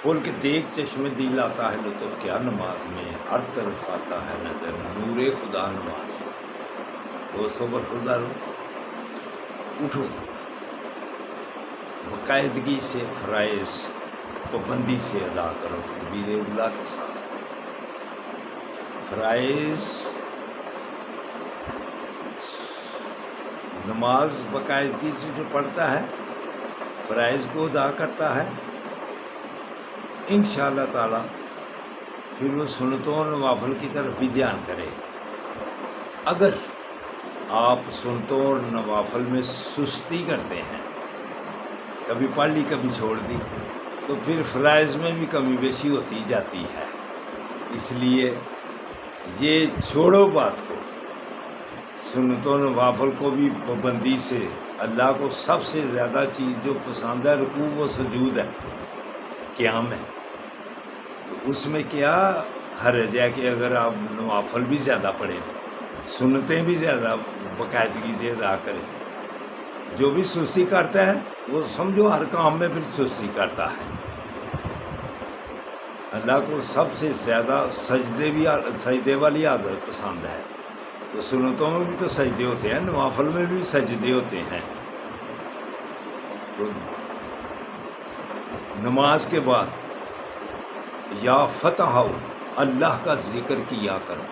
کھول کے دیکھ چشم دل آتا ہے لطف کیا نماز میں، ہر طرف آتا ہے نظر نور خدا نماز میں۔ دوستوں برخوردار اٹھو، باقاعدگی سے فرائض پابندی سے ادا کرو تکبیر اولیٰ کے ساتھ۔ فرائض نماز باقاعدگی سے جو پڑھتا ہے، فرائض کو ادا کرتا ہے، انشاءاللہ تعالی پھر وہ سنتوں اور نوافل کی طرف بھی دھیان کرے۔ اگر آپ سنتوں اور نوافل میں سستی کرتے ہیں، کبھی پڑھ لی کبھی چھوڑ دی، تو پھر فرائض میں بھی کمی بیشی ہوتی جاتی ہے۔ اس لیے یہ چھوڑو بات کو، سنتوں نوافل کو بھی پابندی سے۔ اللہ کو سب سے زیادہ چیز جو پسند ہے رکوع و سجود ہے، قیام ہے، تو اس میں کیا حرج ہے کہ اگر آپ نوافل بھی زیادہ پڑھیں تو سنتیں بھی زیادہ باقاعدگی سے ادا کریں۔ جو بھی سستی کرتا ہے وہ سمجھو ہر کام میں پھر سستی کرتا ہے۔ اللہ کو سب سے زیادہ سجدے والی عادت پسند ہے، تو سنتوں میں بھی تو سجدے ہوتے ہیں، نوافل میں بھی سجدے ہوتے ہیں۔ تو نماز کے بعد یا فتح اللہ کا ذکر کیا کرو۔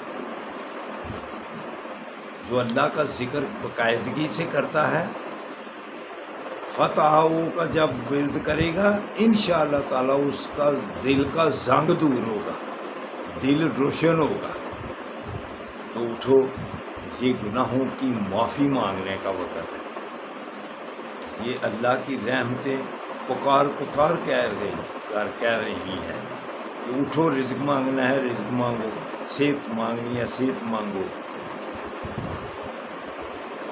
جو اللہ کا ذکر باقاعدگی سے کرتا ہے، فتح کا جب ورد کرے گا، انشاءاللہ تعالی اس کا دل کا زنگ دور ہوگا، دل روشن ہوگا۔ تو اٹھو، یہ گناہوں کی معافی مانگنے کا وقت ہے۔ یہ اللہ کی رحمتیں پکار کہہ رہی ہیں کہ اٹھو، رزق مانگنا ہے رزق مانگو، صحت مانگنی ہے صحت مانگو،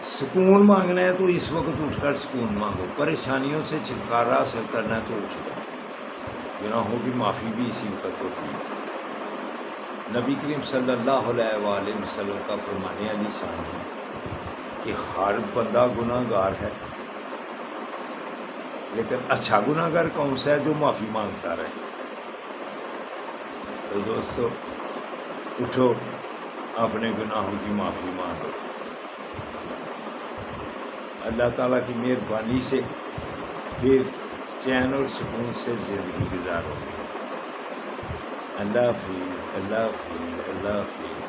سکون مانگنا ہے تو اس وقت اٹھ کر سکون مانگو، پریشانیوں سے چھٹکارا حاصل کرنا ہے تو اٹھ جاؤ۔ گناہوں کی معافی بھی اسی وقت ہوتی ہے۔ نبی کریم صلی اللہ علیہ وآلہ وسلم کا فرمانے علی شان ہے کہ ہر بندہ گناہ گار ہے، لیکن اچھا گناہ گار کون سا ہے؟ جو معافی مانگتا رہے۔ تو دوستو اٹھو، اپنے گناہوں کی معافی مانگو، اللہ تعالیٰ کی مہربانی سے پھر چین اور سکون سے زندگی گزارو گے۔ اللہ حافظ، اللہ حافظ، اللہ حافظ۔